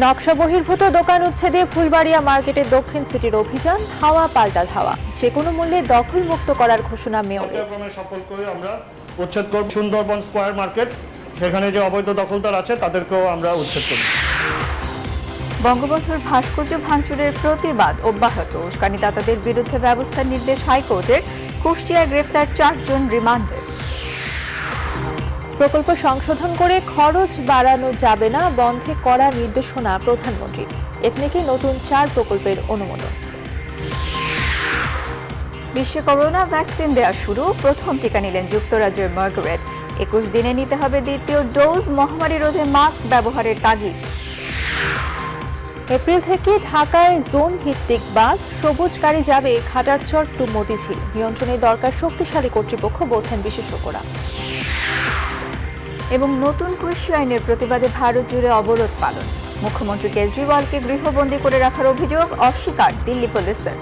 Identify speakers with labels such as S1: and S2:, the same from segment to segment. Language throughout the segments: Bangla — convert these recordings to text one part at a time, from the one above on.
S1: নকশা বহির্ভূত দোকান উচ্ছেদে ফুলবাড়িয়া মার্কেটের দক্ষিণ সিটির অভিযান, হাওয়া পাল্টা ধাওয়া, যে কোনো মূল্যে দখল মুক্ত করার ঘোষণা মেয়রের।
S2: সফল করে আমরা উচ্ছেদ করব সুন্দরবন স্কয়ার মার্কেট, সেখানে যে অবৈধ দখলদার আছে তাদেরকেও আমরা উচ্ছেদ করব।
S3: বঙ্গবন্ধুর ভাস্কর্য ভাঙচুরের প্রতিবাদ অব্যাহত, উস্কানিদাতাদের বিরুদ্ধে ব্যবস্থার নির্দেশ হাইকোর্টের। কুষ্টিয়ায় গ্রেফতার 4 জন রিমান্ডে।
S1: প্রকল্প সংশোধন করে খরচ বাড়ানো যাবে না, বন্ধে করা নির্দেশনা প্রধানমন্ত্রীর। এথনিকে নতুন 4 প্রকল্পের অনুমোদন।
S3: বিশ্বে করোনা ভ্যাকসিন দেওয়া শুরু, প্রথম টিকা নিলেন যুক্তরাজ্যের মার্গারেট। 21 দিনে নিতে হবে দ্বিতীয় ডোজ, মহামারী রোধে মাস্ক ব্যবহারের তাগিদ।
S1: এপ্রিল থেকে ঢাকায় জোন ভিত্তিক বাস, সবুজ গাড়ি যাবে খাটারচর টু মতিঝিল। নিয়ন্ত্রণে দরকার শক্তিশালী কর্তৃপক্ষ, বলছেন বিশেষজ্ঞরা।
S3: এবং নতুন কৃষি আইনের প্রতিবাদে ভারত জুড়ে অবরোধ পালন। মুখ্যমন্ত্রী কেজরিওয়ালকে গৃহবন্দী করে রাখার অভিযোগ অস্বীকার দিল্লি পুলিশের।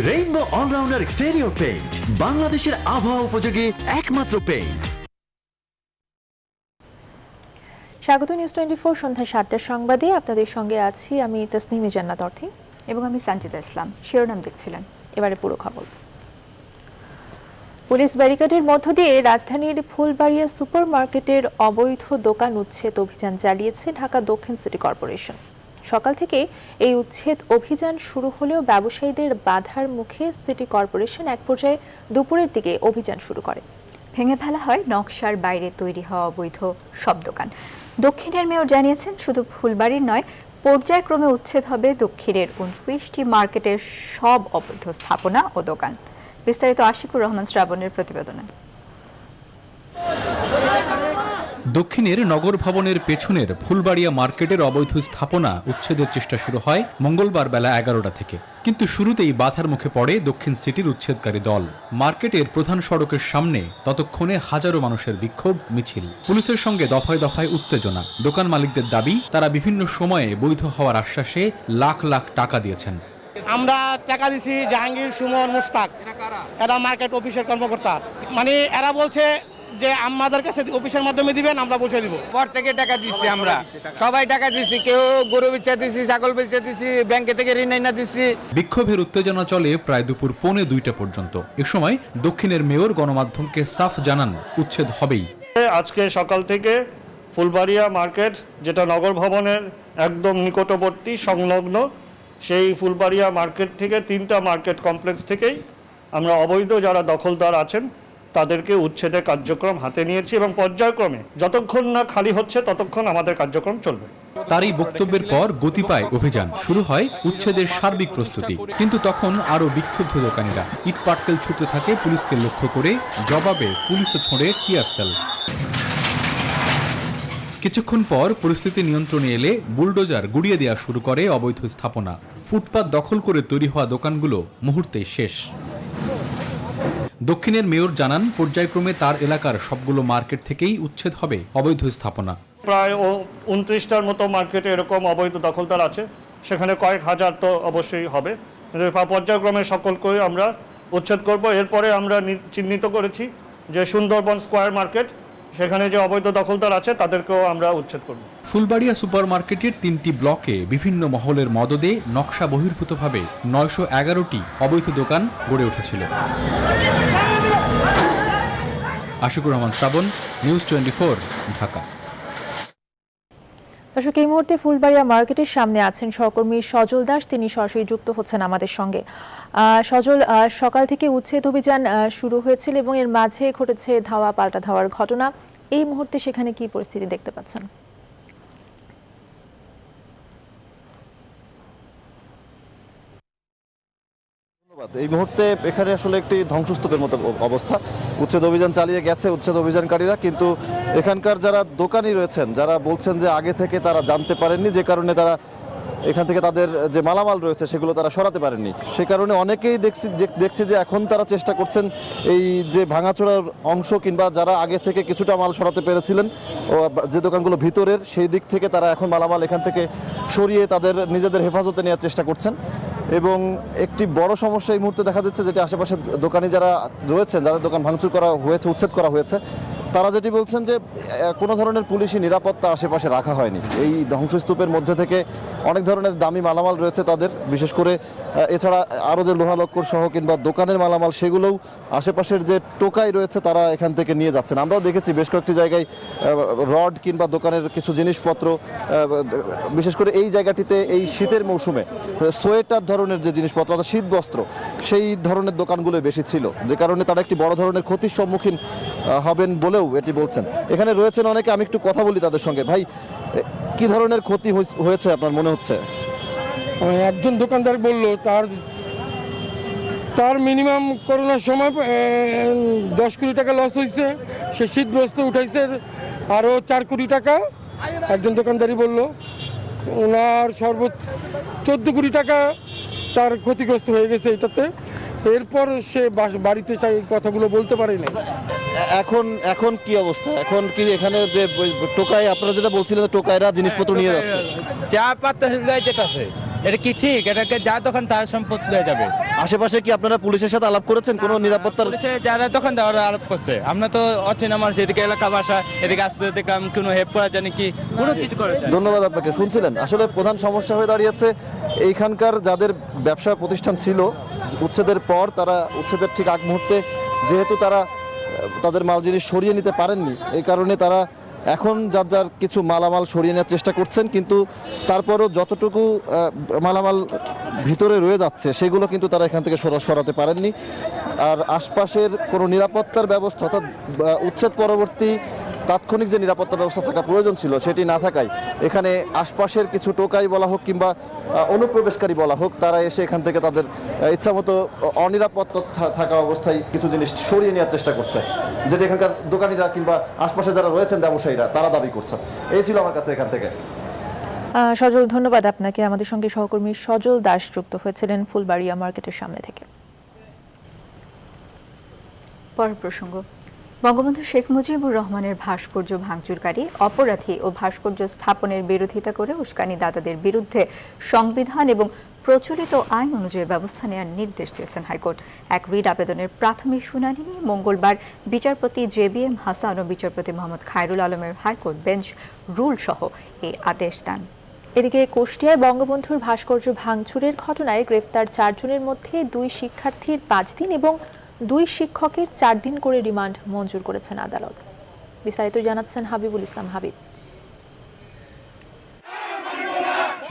S4: রেইনবো অলরাউন্ডার এক্সটেরিয়র পেইন্ট, বাংলাদেশের আবহাওয়া উপযোগী একমাত্র পেইন্ট।
S1: স্বাগত নিউজ 24 সন্ধ্যা 7টার সংবাদে আপনাদের সঙ্গে আছি আমি তাসনিমে জান্নাত অর্থী
S3: এবং আমি সঞ্জিদা ইসলাম। শিরোনাম দেখছিলেন,
S1: এবারে পুরো খবর। পুলিশ ব্যারিকেডের মধ্য দিয়ে রাজধানীর ফুলবাড়িয়া সুপার মার্কেটের অবৈধ দোকান উচ্ছেদ অভিযান চালিয়েছে ঢাকা দক্ষিণ সিটি কর্পোরেশন। সকাল থেকে এই উচ্ছেদ অভিযান শুরু হলেও ব্যবসায়ীদের বাধার মুখে সিটি কর্পোরেশন এক পর্যায়ে দুপুরের দিকে অভিযান শুরু করে।
S3: ভেঙে ফেলা হয় নকশার বাইরে তৈরি হওয়া অবৈধ সব দোকান। দক্ষিণের মেয়র জানিয়েছেন, শুধু ফুলবাড়ির নয়, পর্যায়ক্রমে উচ্ছেদ হবে দক্ষিণের 29টি মার্কেটের সব অবৈধ স্থাপনা ও দোকান। বিস্তারিত আশিকুর রহমান শ্রাবণের প্রতিবেদনে।
S5: দক্ষিণের নগর ভবনের পেছনের ফুলবাড়িয়া মার্কেটের অবৈধ স্থাপনা উচ্ছেদের চেষ্টা শুরু হয় মঙ্গলবার বেলা 11টা থেকে, কিন্তু শুরুতেই বাধার মুখে পড়ে দক্ষিণ সিটির উচ্ছেদকারী দল। মার্কেটের প্রধান সড়কের সামনে ততক্ষণে হাজারো মানুষের বিক্ষোভ মিছিল, পুলিশের সঙ্গে দফায় দফায় উত্তেজনা। দোকান মালিকদের দাবি, তারা বিভিন্ন সময়ে বৈধ হওয়ার আশ্বাসে লাখ লাখ টাকা দিয়েছেন।
S6: আমরা টাকা দিছি জাহাঙ্গীর, সুমন, মুস্তাক, এরা মার্কেট অফিসের কর্মকর্তা। মানে এরা বলছে যে আমাদের কাছে অফিসের মাধ্যমে দিবেন, আমরা পৌঁছে দিব।
S7: পর থেকে টাকা দিচ্ছি, আমরা সবাই টাকা দিচ্ছি, কেউ গরু বেচা দিচ্ছি, ছাগল বেচা দিচ্ছি, ব্যাংকে থেকে ঋণ আইনা দিচ্ছি।
S5: বিক্ষোভের উত্তেজনা চলে প্রায় দুপুর 1:45 পর্যন্ত। এ সময় দক্ষিণের মেয়র গণমাধ্যমকে সাফ জানান, উচ্ছেদ হবেই।
S2: আজকে সকাল থেকে ফুলবাড়িয়া মার্কেট, যেটা নগর ভবনের একদম নিকটবর্তী সংলগ্ন, সেই ফুলবাড়িয়া মার্কেট থেকে 3টা মার্কেট কমপ্লেক্স থেকেই আমরা অবৈধ যারা দখলদার আছেন তাদেরকে উচ্ছেদের কার্যক্রম হাতে নিয়েছি এবং পর্যায়ক্রমে যতক্ষণ না খালি হচ্ছে ততক্ষণ আমাদের কার্যক্রম চলবে।
S5: তারই বক্তব্যের পর গতি পায় অভিযান, শুরু হয় উচ্ছেদের সার্বিক প্রস্তুতি। কিন্তু তখন আরো বিক্ষুব্ধ দোকানিরা ইট পাটকেল ছুটতে থাকে পুলিশকে লক্ষ্য করে, জবাবে পুলিশও ছোঁড়ে টিয়ার সেল। কিছুক্ষণ পর পরিস্থিতি নিয়ন্ত্রণে এলে বুলডোজার গুড়িয়ে দেওয়া শুরু করে অবৈধ স্থাপনা। ফুটপাত দখল করে তৈরি হওয়া দোকানগুলো মুহূর্তেই শেষ। দক্ষিণের মেয়র জানান, পর্যায়ক্রমে তার এলাকার সবগুলো মার্কেট থেকেই উচ্ছেদ হবে অবৈধ স্থাপনা।
S2: প্রায় 29টার মতো মার্কেটে এরকম অবৈধ দখলদার আছে, সেখানে কয়েক হাজার তো অবশ্যই হবে। পর্যায়ক্রমে সকলকে আমরা উচ্ছেদ করব। এরপরে আমরা চিহ্নিত করেছি যে সুন্দরবন স্কয়ার মার্কেট, সেখানে যে অবৈধ দখলদার আছে তাদেরকেও আমরা উচ্ছেদ করব।
S5: ফুলবাড়িয়া সুপার মার্কেটের 3টি ব্লকে বিভিন্ন মহলের মদদে নকশা বহির্ভূতভাবে 911টি অবৈধ দোকান গড়ে উঠেছিল। আশিকুর রহমান শ্রাবণ, নিউজ 24, ঢাকা।
S1: দর্শক, এই মুহূর্তে ফুলবাড়িয়া মার্কেটের সামনে আছেন সহকর্মী সজল দাস, তিনি সরাসরি যুক্ত হচ্ছেন আমাদের সঙ্গে। সজল, সকাল থেকে উচ্ছেদ অভিযান শুরু হয়েছিল এবং এর মাঝে ঘটেছে ধাওয়া পাল্টা ধাওয়ার ঘটনা। এই মুহূর্তে সেখানে কি পরিস্থিতি দেখতে পাচ্ছেন?
S8: এই মুহূর্তে এখানে আসলে একটি ধ্বংসস্তূপের মতো অবস্থা। উচ্ছেদ অভিযান চালিয়ে গেছে উচ্ছেদ অভিযানকারীরা, কিন্তু এখানকার যারা দোকানি রয়েছেন, যারা বলছেন যে আগে থেকে তারা জানতে পারেননি, যে কারণে তারা এখান থেকে তাদের যে মালামাল রয়েছে সেগুলো তারা সরাতে পারেননি। সে কারণে অনেকেই দেখছি যে এখন তারা চেষ্টা করছেন এই যে ভাঙাচোরার অংশ কিংবা যারা আগে থেকে কিছুটা মাল সরাতে পেরেছিলেন ও যে দোকানগুলো ভিতরের, সেই দিক থেকে তারা এখন মালামাল এখান থেকে সরিয়ে তাদের নিজেদের হেফাজতে নেওয়ার চেষ্টা করছেন। এবং একটি বড় সমস্যা এই মুহূর্তে দেখা যাচ্ছে, যেটি আশেপাশে দোকানি যারা রয়েছেন, যাদের দোকান ভাঙচুর করা হয়েছে, উচ্ছেদ করা হয়েছে, তারা যেটি বলছেন যে কোনো ধরনের পুলিশি নিরাপত্তা আশেপাশে রাখা হয়নি। এই ধ্বংসস্তূপের মধ্যে থেকে অনেক ধরনের দামি মালামাল রয়েছে তাদের, বিশেষ করে এছাড়া আরও যে লোহালক্কর সহ কিংবা দোকানের মালামাল, সেগুলোও আশেপাশের যে টোকাই রয়েছে তারা এখান থেকে নিয়ে যাচ্ছেন। আমরাও দেখেছি বেশ কয়েকটি জায়গায় রড কিংবা দোকানের কিছু জিনিসপত্র, বিশেষ করে এই জায়গাটিতে এই শীতের মৌসুমে সোয়েটার ধরনের যে জিনিসপত্র অর্থাৎ শীত বস্ত্র, সেই ধরনের দোকানগুলো বেশি ছিল, যে কারণে তারা একটি বড় ধরনের ক্ষতির সম্মুখীন হবেন বলেও এটি বলছেন। এখানে রয়েছেন অনেকে, আমি একটু কথা বলি তাদের সঙ্গে। ভাই, কি ধরনের ক্ষতি হয়েছে আপনার মনে হচ্ছে?
S9: একজন দোকানদার বলল তার মিনিমাম করোনার সময় 10 কোটি টাকা লস হয়েছে, সে শীতগ্রস্ত উঠাইছে আরও 4 কোটি টাকা। একজন দোকানদারই বলল ওনার সর্বোচ্চ 14 কোটি টাকা তার ক্ষতিগ্রস্ত হয়ে গেছে এটাতে। এরপর সে বাড়িতে এই কথাগুলো বলতে পারেনি।
S8: এখন কি অবস্থা? এখন কি এখানে যে টোকাই, আপনারা যেটা বলছিলেন টোকাইরা জিনিসপত্র নিয়ে যাচ্ছে,
S7: যা পাত্তা লয়ে যেতেছে, এটা কি ঠিক? এটাকে যা দোকান তার সম্পদ লয়ে যাবে।
S8: আশেপাশে কি আপনারা পুলিশের সাথে আলাপ করেছেন? কোনো নিরাপত্তার
S7: যারা দোকান দেওয়ার আরোপ করছে, আমরা তো অচেনা মানুষ, এদিকে এলাকা ভাষা, এদিকে আসতে দেখলাম কোনো হেল্প করা জানি কি কোনো কিছু করে।
S8: ধন্যবাদ আপনাকে। শুনছিলেন, আসলে প্রধান সমস্যা হয়ে দাঁড়িয়েছে এইখানকার যাদের ব্যবসা প্রতিষ্ঠান ছিল উচ্ছেদের পর, তারা উচ্ছেদের ঠিক আগ মুহূর্তে যেহেতু তারা তাদের মাল জিনিস সরিয়ে নিতে পারেননি, এই কারণে তারা এখন যার কিছু মালামাল সরিয়ে নেওয়ার চেষ্টা করছেন, কিন্তু তারপরও যতটুকু মালামাল ভিতরে রয়ে যাচ্ছে সেগুলো কিন্তু তারা এখান থেকে সরাতে পারেননি। আর আশপাশের কোনো নিরাপত্তার ব্যবস্থা, অর্থাৎ উচ্ছেদ পরবর্তী তাৎক্ষণিক যে নিরাপত্তা ব্যবস্থা থাকা প্রয়োজন ছিল সেটি না থাকায় এখানে আশপাশের কিছু টোকাই বলা হোক কিংবা অনুপ্রবেশকারী বলা হোক, তারা এসে এখান থেকে তাদের ইচ্ছামতো অনিরাপত্তা থাকা অবস্থায় কিছু জিনিস সরিয়ে নেওয়ার চেষ্টা করছে, যেটা এখানকার দোকানিরা কিংবা আশপাশে যারা রয়েছেন ব্যবসায়ীরা তারা দাবি করছেন। এই ছিল আমার কাছে এখান থেকে।
S1: সজল, ধন্যবাদ আপনাকে। আমাদের সঙ্গে সহকর্মী সজল দাস যুক্ত হয়েছিলেন ফুলবাড়িয়া মার্কেটের সামনে থেকে।
S3: পরের প্রসঙ্গ, বঙ্গবন্ধু শেখ মুজিবুর রহমানের ভাস্কর্য ভাঙচুরকারী, অপরাধী ও ভাস্কর্য স্থাপনের বিরোধিতা করে উস্কানিদাতাদের বিরুদ্ধে সংবিধান এবং প্রচলিত আইন অনুযায়ী ব্যবস্থা নেওয়ার নির্দেশ দিয়েছেন হাইকোর্ট। এক রিট আবেদনের প্রাথমিক শুনানি নিয়ে মঙ্গলবার বিচারপতি JBM হাসান ও বিচারপতি মোহাম্মদ খায়রুল আলমের হাইকোর্ট বেঞ্চ রুল সহ এই আদেশ দেন।
S1: এদিকে কুষ্টিয়ায় বঙ্গবন্ধুর ভাস্কর্য ভাঙচুরের ঘটনায় গ্রেফতার 4 জনের মধ্যে 2 শিক্ষার্থীর 5 দিন এবং 2 শিক্ষকের 4 দিন করে রিমান্ড মঞ্জুর করেছেন আদালত। বিস্তারিত জানাচ্ছেন হাবিবুল ইসলাম হাবিব।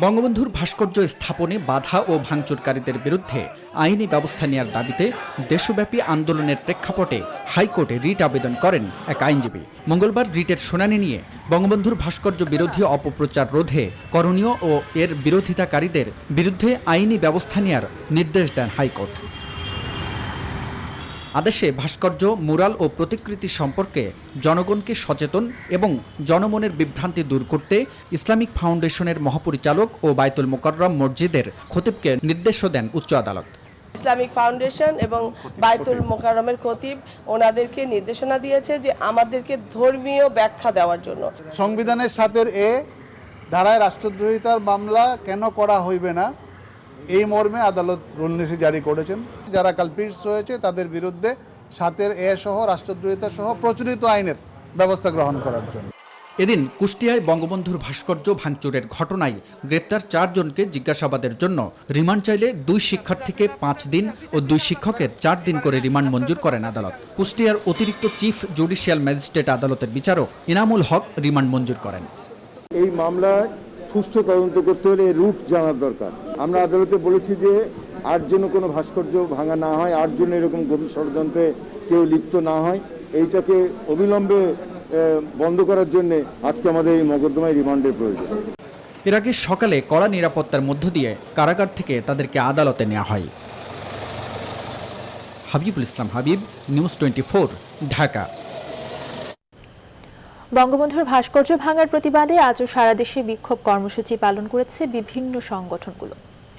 S10: বঙ্গবন্ধুর ভাস্কর্য স্থাপনে বাধা ও ভাঙচুরকারীদের বিরুদ্ধে আইনি ব্যবস্থা নেওয়ার দাবিতে দেশব্যাপী আন্দোলনের প্রেক্ষাপটে হাইকোর্টে রিট আবেদন করেন এক আইনজীবী। মঙ্গলবার রিটের শুনানি নিয়ে বঙ্গবন্ধুর ভাস্কর্য বিরোধী অপপ্রচার রোধে করণীয় ও এর বিরোধিতাকারীদের বিরুদ্ধে আইনি ব্যবস্থা নেওয়ার নির্দেশ দেন হাইকোর্ট। আদেশে ভাস্কর্য, মুরাল ও প্রতিকৃতি সম্পর্কে জনগণকে সচেতন এবং জনমনের বিভ্রান্তি দূর করতে ইসলামিক ফাউন্ডেশনের মহাপরিচালক ও বায়তুল মোকাররম মসজিদের খতিবকে নির্দেশও দেন উচ্চ আদালত।
S11: ইসলামিক ফাউন্ডেশন এবং বায়তুল মোকাররমের খতিব ওনাদেরকে নির্দেশনা দিয়েছে যে আমাদেরকে ধর্মীয় ব্যাখ্যা দেওয়ার জন্য।
S12: সংবিধানের 7 ধারায় রাষ্ট্রদ্রোহিতার মামলা কেন করা হইবে না, এই মর্মে আদালত রুলনীতি জারি করেছেন। যারা কালপিটস রয়েছে তাদের বিরুদ্ধে 7 সহ রাষ্ট্রদ্রোহিতা সহ প্রচলিত আইনের ব্যবস্থা গ্রহণ করার জন্য।
S10: এদিন কুষ্টিয়ায় বঙ্গবন্ধুর ভাস্কর্য ভাঙচুরের ঘটনায় গ্রেপ্তার 4 জনকে জিজ্ঞাসাবাদের জন্য রিমান্ড চাইলে 2 শিক্ষার্থীকে 5 দিন ও 2 শিক্ষকের 4 দিন করে রিমান্ড মঞ্জুর করেন আদালত। কুষ্টিয়ার অতিরিক্ত চিফ জুডিশিয়াল ম্যাজিস্ট্রেট আদালতের বিচারক ইনামুল হক রিমান্ড মঞ্জুর করেন।
S13: এই মামলা সুষ্ঠু তদন্ত করতে হলে রুট জানার দরকার। আমরা আদালতে বলেছি যে আর যেন কোনো ভাস্কর্য ভাঙা না হয়, আর যেন এরকম গভীর ষড়যন্ত্রে কেউ লিপ্ত না হয়, এইটাকে অবিলম্বে বন্ধ করার জন্য আজকে আমাদের এই মোকদ্দমায় রিমান্ডের প্রয়োজন।
S10: এর আগে সকালে কড়া নিরাপত্তার মধ্য দিয়ে কারাগার থেকে তাদেরকে আদালতে নেওয়া হয়। হাবিবুল ইসলাম হাবিব, নিউজ 24, ঢাকা।
S1: বঙ্গবন্ধুর ভাস্কর্য ভাঙার প্রতিবাদে আজও সারা দেশে বিক্ষোভ কর্মসূচি পালন করেছে বিভিন্ন সংগঠনগুলো।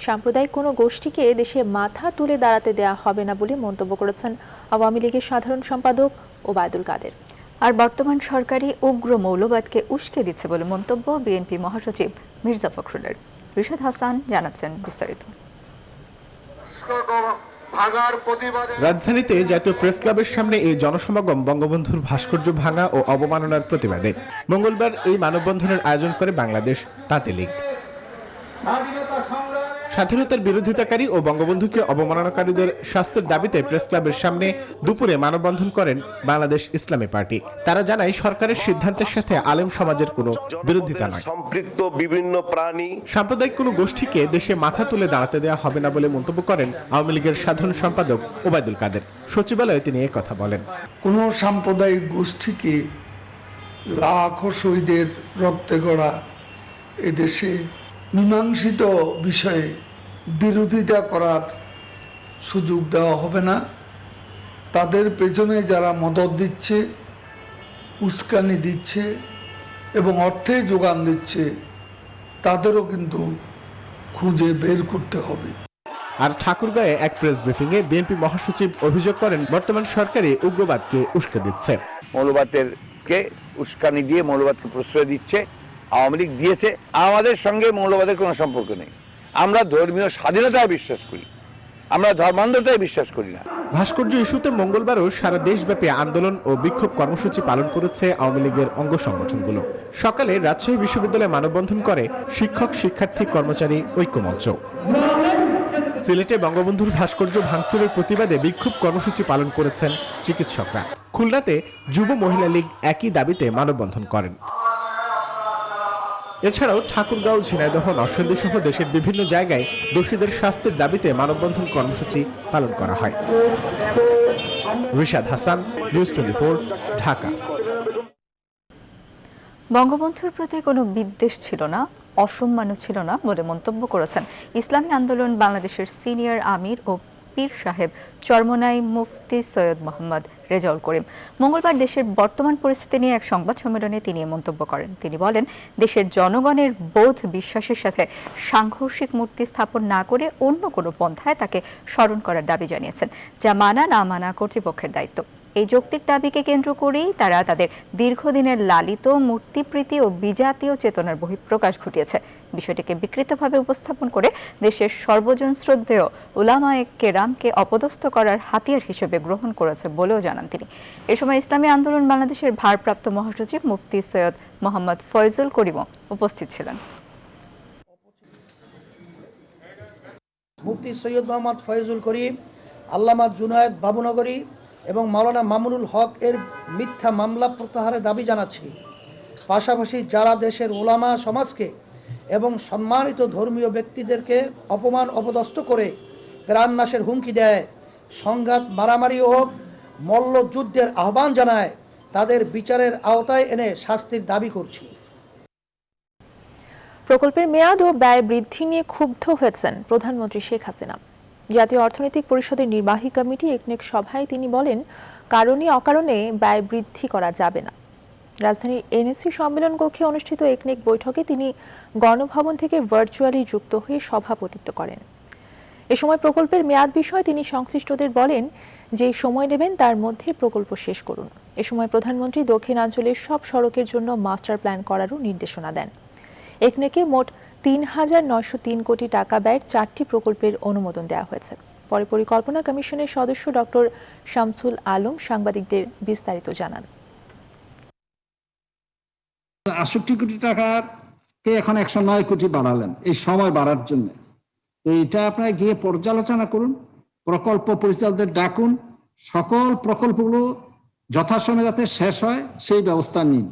S1: সাম্প্রদায়িক কোনো গোষ্ঠীকে দেশে মাথা তুলে দাঁড়াতে দেওয়া হবে না বলে মন্তব্য করেছেন আওয়ামী লীগের সাধারণ সম্পাদক ওবায়দুল কাদের।
S3: আর বর্তমান সরকারি উগ্র মৌলবাদকে উস্কে দিচ্ছে বলে মন্তব্য বিএনপি মহাসচিব মির্জা ফখরুলের। রিশাদ হাসান জানাচ্ছেন বিস্তারিত।
S14: রাজধানীতে জাতীয় প্রেস ক্লাবের সামনে এই জনসমাগম বঙ্গবন্ধুর ভাস্কর্য ভাঙা ও অবমাননার প্রতিবাদে। মঙ্গলবার এই মানববন্ধনের আয়োজন করে বাংলাদেশ তাঁতি লীগ। স্বাধীনতার বিরোধিতাকারী ও বঙ্গবন্ধুকে অবমাননাকারীদের শাস্তির দাবিতে প্রেস ক্লাবের সামনে দুপুরে মানববন্ধন করেন বাংলাদেশ ইসলামী পার্টি। তারা জানায় সরকারের সিদ্ধান্তের সাথে আলেম সমাজের কোনো বিরোধিতা নয়।
S15: সম্পৃক্ত বিভিন্ন প্রাণী
S14: সাম্প্রদায়িক কোনো গোষ্ঠীকে দেশে মাথা তুলে দাঁড়াতে দেওয়া হবে না বলে মন্তব্য করেন আওয়ামী লীগের সাধারণ সম্পাদক ওবায়দুল কাদের। সচিবালয়ে তিনি কথা বলেন।
S9: কোন সাম্প্রদায়িক গোষ্ঠীকে লাখো শহীদের রক্তে গড়া এদেশে মীমাংসিত বিষয়ে বিরোধিতা করার সুযোগ দেওয়া হবে না। তাদের পেছনে যারা মদদ দিচ্ছে, উস্কানি দিচ্ছে এবং অর্থের যোগান দিচ্ছে, তাদেরও কিন্তু খুঁজে বের করতে হবে।
S14: আর ঠাকুরগাঁয়ে এক প্রেস ব্রিফিংয়ে বিএনপি মহাসচিব অভিযোগ করেন বর্তমান সরকারই উগ্রবাদকে উস্কে দিচ্ছে।
S15: মৌলবাদকে উস্কানি দিয়ে মৌলবাদকে প্রশ্রয় দিচ্ছে। আওয়ামী লীগ দিয়েছে। আমাদের সঙ্গে মৌলবাদের কোনো সম্পর্ক নেই। আমরা ধর্মীয় স্বাধীনতায় বিশ্বাস করি, আমরা ধর্মান্ধতায় বিশ্বাস করি না।
S14: ভাস্কর্য ইস্যুতে মঙ্গলবারও সারা দেশব্যাপী আন্দোলন ও বিক্ষোভ কর্মসূচি পালন করেছে আওয়ামী লীগের অঙ্গ সংগঠনগুলো। সকালে রাজশাহী বিশ্ববিদ্যালয়ে মানববন্ধন করে শিক্ষক শিক্ষার্থী কর্মচারী ঐক্যমঞ্চ। সিলেটে বঙ্গবন্ধুর ভাস্কর্য ভাঙচুরের প্রতিবাদে বিক্ষোভ কর্মসূচি পালন করেছেন চিকিৎসকরা। খুলনাতে যুব মহিলা লীগ একই দাবিতে মানববন্ধন করেন। এছাড়াও ঠাকুরগাঁও, ঝিনাইদহ, নরসিংদী সহ দেশের বিভিন্ন জায়গায় দোষীদের শাস্তির দাবিতে মানববন্ধন কর্মসূচি পালন করা হয়। রিশাদ হাসান, নিউজ 24, ঢাকা।
S3: বঙ্গবন্ধুর প্রতি কোনো বিদ্বেষ ছিল না, অসম্মানও ছিল না বলে মন্তব্য করেছেন ইসলামী আন্দোলন বাংলাদেশের সিনিয়র আমির ও পীর সাহেব চরমোনাই মুফতি সৈয়দ মোহাম্মদ রেজাউল করিম। মঙ্গলবার দেশের বর্তমান পরিস্থিতি নিয়ে এক সংবাদ সম্মেলনে তিনি মন্তব্য করেন। তিনি বলেন, দেশের জনগণের বোধ বিশ্বাসের সাথে সাংঘর্ষিক মূর্তি স্থাপন না করে অন্য কোনো পন্থায় তাকে স্মরণ করার দাবি জানিয়েছেন, যা মানা না মানা কর্তৃপক্ষের দায়িত্ব। এই যৌক্তিক দাবিকে কেন্দ্র করেই তারা তাদের দীর্ঘদিনের লালিত মূর্তিপ্রীতি ও বিজাতীয় চেতনার বহিঃপ্রকাশ ঘটিয়েছে। বিষয়টিকে বিকৃতভাবে উপস্থাপন করে দেশের সর্বজন শ্রদ্ধেয় উলামায়ে কেরামকে অপদস্থ করার হাতিয়ার হিসেবে গ্রহণ করেছে বলেও জানান তিনি। এ সময় ইসলামী আন্দোলন বাংলাদেশের ভারপ্রাপ্ত মহাসচিব মুফতি সৈয়দ মোহাম্মদ ফয়জুল করিমও উপস্থিত ছিলেন।
S16: মুফতি সৈয়দ মোহাম্মদ ফয়জুল করিম, আল্লামা জুনায়েদ বাবুনগরী এবং মাওলানা মামুনুল হক এর মিথ্যা মামলা প্রত্যাহারের দাবি জানাচ্ছি। পাশাপাশি যারা দেশের ওলামা সমাজকে এবং সম্মানিত ধর্মীয় ব্যক্তিদেরকে অপমান অপদস্থ করে প্রাণনাশের হুমকি দেয়, সংঘাত মারামারি ও মল্লযুদ্ধের আহ্বান জানায়, তাদের বিচারের আওতায় এনে শাস্তির দাবি করছি।
S1: প্রকল্পের মেয়াদ ও ব্যয় বৃদ্ধি নিয়ে ক্ষুব্ধ হয়েছেন প্রধানমন্ত্রী শেখ হাসিনা। জাতীয় অর্থনৈতিক পরিষদের নির্বাহী কমিটি একনেক সভায় তিনি বলেন, কারণে অকারণে ব্যয় বৃদ্ধি করা যাবে না। রাজধানীর এনএসসি সম্মেলন কক্ষে অনুষ্ঠিত একনেক বৈঠকে তিনি গণভবন থেকে ভার্চুয়ালি যুক্ত হয়ে সভাপতিত্ব করেন। এ সময় প্রকল্পের মেয়াদ বিষয়ে তিনি সংশ্লিষ্টদের বলেন, যে সময় নেবেন তার মধ্যে প্রকল্প শেষ করুন। এ সময় প্রধানমন্ত্রী দক্ষিণাঞ্চলের সব সড়কের জন্য মাস্টার প্ল্যান করারও নির্দেশনা দেন। একনেকে মোট ৩,৯০৩ কোটি টাকা ব্যয়ের 4টি প্রকল্পের অনুমোদন দেওয়া হয়েছে। পরে পরিকল্পনা কমিশনের সদস্য ডক্টর শামসুল আলম সাংবাদিকদের বিস্তারিত জানান।
S17: ৬৮ কোটি টাকাকে এখন ১০৯ কোটি বাড়ালেন এই সময় বাড়ার জন্য। এইটা আপনারা গিয়ে পর্যালোচনা করুন, প্রকল্প পরিচালকদের ডাকুন, সকল প্রকল্পগুলো যথাসময়ে যাতে শেষ হয় সেই ব্যবস্থা নিন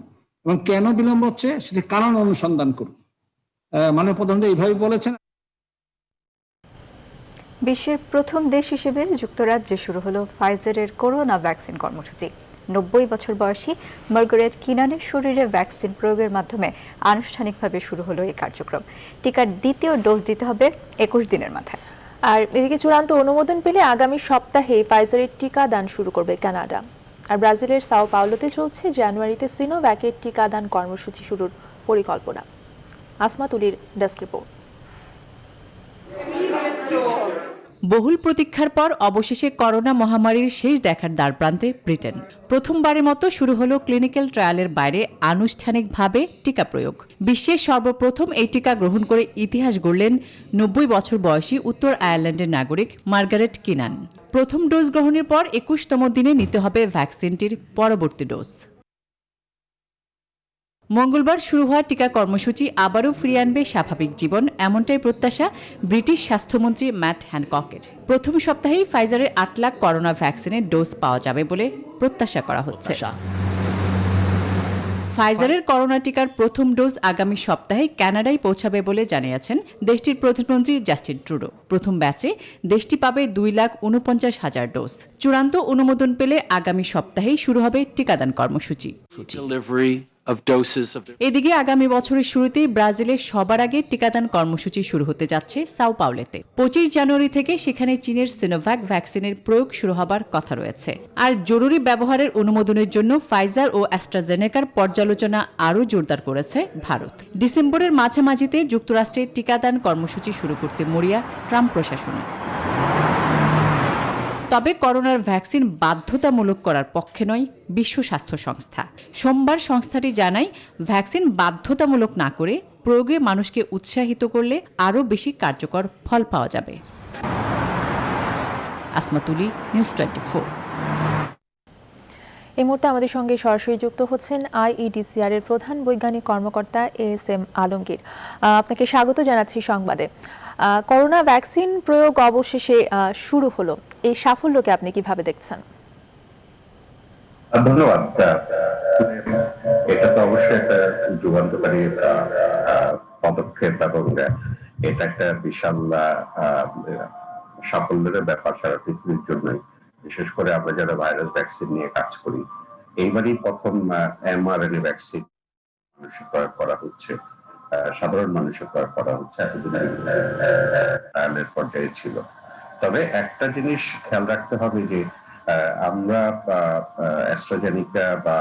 S17: এবং কেন বিলম্ব হচ্ছে সেটি কারণ অনুসন্ধান করুন। মাননীয় প্রধানমন্ত্রী এইভাবে বলেছেন।
S3: বিশ্বের প্রথম দেশ হিসেবে যুক্তরাজ্যে শুরু হলো ফাইজারের করোনা ভ্যাকসিন কর্মসূচি। ৯০ বছর বয়সী মার্গারেট কিনানের শরীরে ভ্যাকসিন প্রয়োগের মাধ্যমে আনুষ্ঠানিকভাবে শুরু হলো এই কার্যক্রম। টিকার দ্বিতীয় ডোজ দিতে হবে ২১ দিনের মাথায়।
S1: আর এদিকে চূড়ান্ত অনুমোদন পেলে আগামী সপ্তাহে ফাইজারের টিকাদান শুরু করবে কানাডা। আর ব্রাজিলের সাও পাওলোতে চলছে জানুয়ারিতে সিনোভ্যাকের টিকাদান কর্মসূচি শুরুর পরিকল্পনা। আসমাতুলির ডেস্ক রিপোর্ট।
S18: বহুল প্রতীক্ষার পর অবশেষে করোনা মহামারীর শেষ দেখার দ্বারপ্রান্তে ব্রিটেন। প্রথমবারের মতো শুরু হলো ক্লিনিক্যাল ট্রায়ালের বাইরে আনুষ্ঠানিকভাবে টিকা প্রয়োগ। বিশ্বের সর্বপ্রথম এই টিকা গ্রহণ করে ইতিহাস গড়লেন ৯০ বছর বয়সী উত্তর আয়ারল্যান্ডের নাগরিক মার্গারেট কিনান। প্রথম ডোজ গ্রহণের পর ২১তম দিনে নিতে হবে ভ্যাকসিনটির পরবর্তী ডোজ। মঙ্গলবার শুরু হওয়া টিকা কর্মসূচি আবারও ফিরিয়ে আনবে স্বাভাবিক জীবন, এমনটাই প্রত্যাশা ব্রিটিশ স্বাস্থ্যমন্ত্রী ম্যাট হ্যানককের। প্রথম সপ্তাহেই ফাইজারের ৮ লাখ করোনা ভ্যাকসিনের ডোজ পাওয়া যাবে বলে প্রত্যাশা করা হচ্ছে। ফাইজারের করোনা টিকার প্রথম ডোজ আগামী সপ্তাহে কানাডায় পৌঁছাবে বলে জানিয়েছেন দেশটির প্রধানমন্ত্রী জাস্টিন ট্রুডো। প্রথম ব্যাচে দেশটি পাবে ২,৪৯,০০০ ডোজ। চূড়ান্ত অনুমোদন পেলে আগামী সপ্তাহেই শুরু হবে টিকাদান কর্মসূচি। এদিকে আগামী বছরের শুরুতেই ব্রাজিলের সবার আগে টিকাদান কর্মসূচি শুরু হতে যাচ্ছে সাও পাওলেতে। ২৫ জানুয়ারি থেকে সেখানে চীনের সিনোভ্যাক ভ্যাকসিনের প্রয়োগ শুরু হবার কথা রয়েছে। আর জরুরি ব্যবহারের অনুমোদনের জন্য ফাইজার ও অ্যাস্ট্রাজেনেকার পর্যালোচনা আরও জোরদার করেছে ভারত। ডিসেম্বরের মাঝামাঝিতে যুক্তরাষ্ট্রে টিকাদান কর্মসূচি শুরু করতে মরিয়া ট্রাম্প প্রশাসন। তবে করোনার ভ্যাকসিন বাধ্যতামূলক করার পক্ষে নয় বিশ্ব স্বাস্থ্য সংস্থা। সোমবার সংস্থাটি জানায়, ভ্যাকসিন বাধ্যতামূলক না করে প্রয়োগে মানুষকে উৎসাহিত করলে আরও বেশি কার্যকর ফল পাওয়া যাবে। আসমা তুলি, নিউজ 24।
S1: এই মুহূর্তে আমাদের সঙ্গে সরাসরি যুক্ত হচ্ছেন IEDCR এর প্রধান বৈজ্ঞানিক কর্মকর্তা ASM আলমগীর। আপনাকে স্বাগত জানাচ্ছি সংবাদে। করোনা ভ্যাকসিন প্রয়োগ অবশেষে শুরু হলো, এই সাফল্যকে আপনি কিভাবে দেখছেন?
S19: ধন্যবাদ। এটা তো অবশ্যই একটা যুগান্তকারী পদক্ষেপ এবং এটা একটা বিশাল সাফল্যের ব্যাপার সারা পৃথিবীর জন্যই। বিশেষ করে আমরা যারা ভাইরাস ভ্যাকসিন নিয়ে কাজ করি, এইবারই প্রথম mRNA ভ্যাকসিন মানুষের প্রয়োগ করা হচ্ছে, সাধারণ মানুষের প্রয়োগ করা হচ্ছে। এতদিন ট্রায়ালের পর্যায়ে ছিল। তবে একটা জিনিস খেয়াল রাখতে হবে যে আমরা অ্যাস্ট্রাজেনিকা বা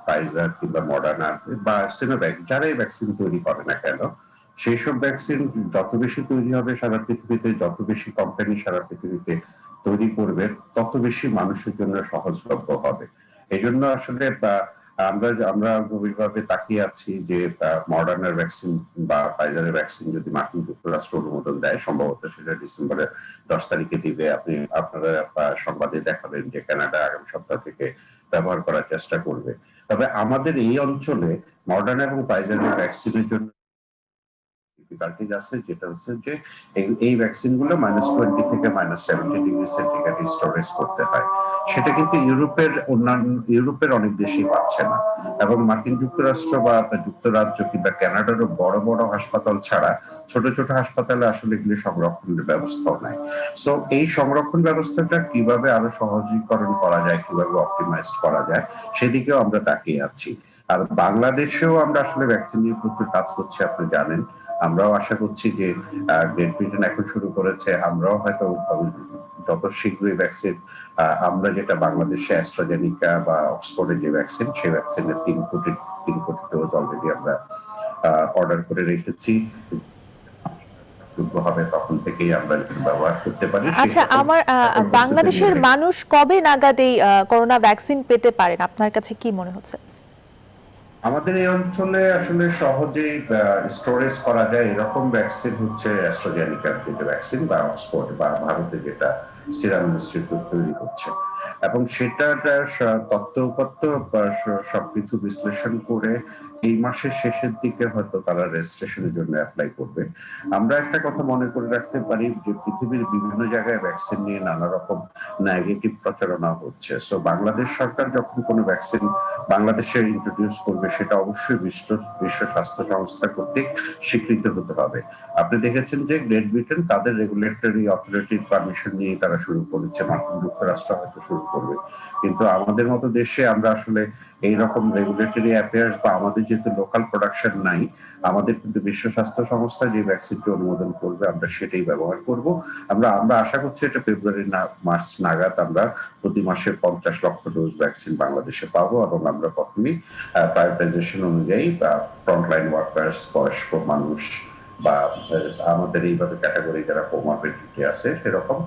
S19: ফাইজার কিংবা মডার্না বা সিনোভ্যাক যারাই ভ্যাকসিন তৈরি করে না কেন, সেই সব ভ্যাকসিন যত বেশি তৈরি হবে সারা পৃথিবীতে, যত বেশি কোম্পানি সারা পৃথিবীতে তৈরি করবে, তত বেশি মানুষের জন্য সহজলভ্য হবে। এই জন্য আসলে আমরা গভীরভাবে তাকিয়ে আছি যে মডার্নার ভ্যাকসিন বা ফাইজারের ভ্যাকসিন যদি মার্কিন যুক্তরাষ্ট্র অনুমোদন দেয়, সম্ভবত সেটা ডিসেম্বরের ১০ তারিখে দিবে। আপনারা সংবাদে দেখাবেন যে কানাডা আগামী সপ্তাহ থেকে ব্যবহার করার চেষ্টা করবে। তবে আমাদের এই অঞ্চলে মডার্না এবং ফাইজারের ভ্যাকসিনের জন্য ডিফিকাল্টিজ আছে, যেটা হচ্ছে যে এই ভ্যাকসিন গুলো -20 থেকে -70 ডিগ্রি সেন্টিগ্রেড স্টোরেজ করতে হয়। সেটা কিন্তু ইউরোপের অনেক দেশই পাচ্ছে না, এবং মার্কিন যুক্তরাষ্ট্র বা যুক্তরাজ্য কিংবা কানাডারও বড় বড় হাসপাতাল ছাড়া ছোট ছোট হাসপাতালে আসলে এগুলি সংরক্ষণের ব্যবস্থাও নাই। সো এই সংরক্ষণ ব্যবস্থাটা কিভাবে আরো সহজীকরণ করা যায়, কিভাবে অপটিমাইজড করা যায়, সেদিকেও আমরা তাকিয়ে আছি। আর বাংলাদেশেও আমরা আসলে ভ্যাকসিন নিয়ে প্রচুর কাজ করছি, আপনি জানেন। আমরাও আশা করছি যে গ্রেট ব্রিটেন এখন শুরু করেছে, আমরাও হয়তো যত শীঘ্রই ভ্যাকসিন, আমরা যেটা বাংলাদেশে অ্যাস্ট্রাজেনিকা বা অক্সফোর্ডের যে ভ্যাকসিন, সেই ভ্যাকসিনের ৩ কোটি ডোজ অলরেডি আমরা অর্ডার করে রেখেছি। হবে তখন থেকেই আমরা ব্যবহার করতে পারি।
S1: আচ্ছা, আমার বাংলাদেশের মানুষ কবে নাগাদ এই করোনা ভ্যাকসিন পেতে পারেন, আপনার কাছে কি মনে হচ্ছে?
S19: আমাদের এই অঞ্চলে আসলে সহজেই স্টোরেজ করা যায় এরকম ভ্যাকসিন হচ্ছে অ্যাস্ট্রাজেনিকার যেটা ভ্যাকসিন, বা অক্সফোর্ড বা ভারতে যেটা সিরাম ইনস্টিটিউট তৈরি করছে, এবং সেটার তথ্য সবকিছু বিশ্লেষণ করে এই মাসের শেষের দিকে হয়তো তারা রেজিস্ট্রেশনের জন্য অ্যাপ্লাই করবে। আমরা একটা কথা মনে করে রাখতে পারি যে পৃথিবীর বিভিন্ন জায়গায় ভ্যাকসিন নিয়ে নানা রকম নেগেটিভ প্রচারণা হচ্ছে। সো বাংলাদেশ সরকার যখন কোনো ভ্যাকসিন বাংলাদেশে ইন্ট্রোডিউস করবে, সেটা অবশ্যই বিশ্ব স্বাস্থ্য সংস্থা কর্তৃক স্বীকৃত হতে হবে। আপনি দেখেছেন যে গ্রেট ব্রিটেন তাদের রেগুলেটরি অথরিটির পারমিশন নিয়ে তারা শুরু করেছে, মার্কিন যুক্তরাষ্ট্র হয়তো শুরু করবে, কিন্তু আমাদের মতো দেশে আমরা আসলে এইরকম রেগুলেটরি অ্যাফেয়ার্স বা আমাদের যেহেতু লোকাল প্রোডাকশন নাই, আমাদের কিন্তু বিশ্ব স্বাস্থ্য সংস্থা যে ভ্যাকসিনটি অনুমোদন করবে আমরা সেটাই ব্যবহার করব। আমরা আশা করছি এটা ফেব্রুয়ারি মার্চ নাগাদ আমরা প্রতি মাসে 50 লক্ষ ডোজ ভ্যাকসিন বাংলাদেশে পাবো, এবং আমরা প্রথমেই প্রায়োরিটাইজেশন অনুযায়ী ফ্রন্টলাইন ওয়ার্কার্স, বয়স্ক মানুষ বা আমাদের এইভাবে ক্যাটাগরি যারা কোমরবিডিটি আছে সেরকম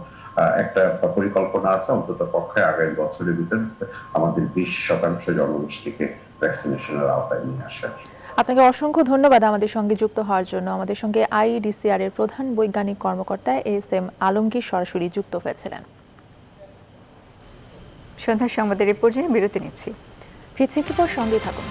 S19: একটা পরিকল্পনা আছে অন্তত পক্ষে আগামী বছরের ভিতরে আমাদের 20% জনগোষ্ঠীকে ভ্যাকসিনেশনের আওতায় নিয়ে আসা।
S1: আপনাকে অসংখ্য ধন্যবাদ আমাদের সঙ্গে যুক্ত হওয়ার জন্য। আমাদের সঙ্গে আইইডিসিআর এর প্রধান বৈজ্ঞানিক কর্মকর্তা এস.এম. আলমগীর সরাসরি যুক্ত হয়েছিলেন।
S3: সন্ধ্যার সংবাদের এই পর্যায়ে বিরতি নিচ্ছি,
S1: ফিরছি একটু পর, সঙ্গেই থাকুন।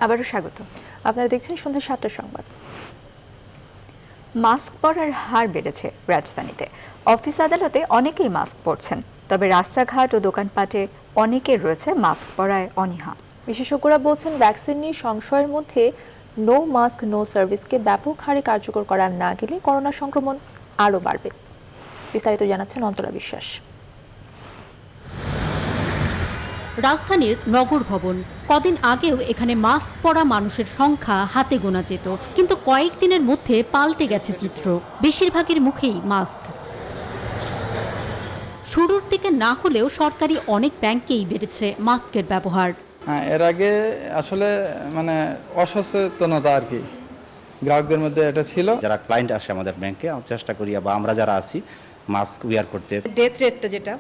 S3: আবারও স্বাগত।
S1: আপনারা দেখছেন সন্ধ্যা 7টার সংবাদ।
S3: মাস্ক পরার হার বেড়েছে রাজধানীতে। অফিস আদালতে অনেকেই মাস্ক পরছেন, তবে রাস্তাঘাট ও দোকানপাটে অনেকের রয়েছে মাস্ক পরায় অনীহা।
S1: বিশেষজ্ঞরা বলছেন, ভ্যাকসিন নিয়ে সংশয়ের মধ্যে নো মাস্ক নো সার্ভিসকে ব্যাপক হারে কার্যকর করা না গেলে করোনা সংক্রমণ আরও বাড়বে। বিস্তারিত জানাচ্ছেন অন্তরা বিশ্বাস।
S20: রাজধানীর নগর ভবন, কদিন আগেও এখানে মাস্ক পরা মানুষের সংখ্যা হাতে গোনা যেত, কিন্তু কয়েকদিনের মধ্যে পাল্টে গেছে চিত্র। বেশিরভাগের মুখেই মাস্ক। শুরুর দিকে না হলেও সরকারি অনেক ব্যাংকেই বেড়েছে মাস্কের ব্যবহার।
S21: এর আগে আসলে মানে অসচেতনতা আর কি গ্রাহকদের মধ্যে এটা ছিল।
S22: যারা ক্লায়েন্ট আসে আমাদের ব্যাংকে, চেষ্টা করি বা আমরা যারা আছি মাস্ক ওয়্যার করতে।
S23: ডেথ রেটটা যেটা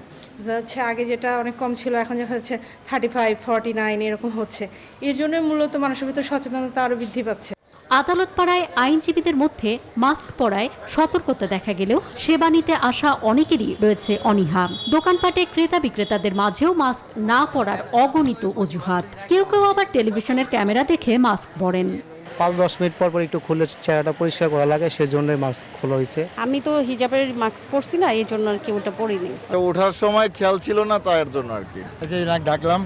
S23: হচ্ছে আগে যেটা অনেক কম ছিল, এখন দেখা যাচ্ছে 35, 49 এরকম হচ্ছে। এর জন্য মূলত মানুষের ভিতরে সচেতনতা আরও বৃদ্ধি পাচ্ছে।
S20: আদালত পাড়ায় আইনজীবীদের মধ্যে মাস্ক পরায় সতর্কতা দেখা গেলেও সেবা নিতে আসা অনেকেরই রয়েছে অনীহা। দোকানপাটে ক্রেতা বিক্রেতাদের মাঝেও মাস্ক না পরার অগণিত অজুহাত। কেউ কেউ আবার টেলিভিশনের ক্যামেরা দেখে মাস্ক পরেন।
S24: 5-10 মিনিট পর একটু খুলে চেহারাটা পরিষ্কার করা লাগে, সেজন্য মাস্ক খোলা হয়েছে।
S25: আমি তো হিজাবের মাস্ক পরছি না, এই জন্য আর কি ওটা পরিনি।
S26: ওঠার সময় খেয়াল ছিল না, তার জন্য আর কি
S27: নাক ডাকলাম।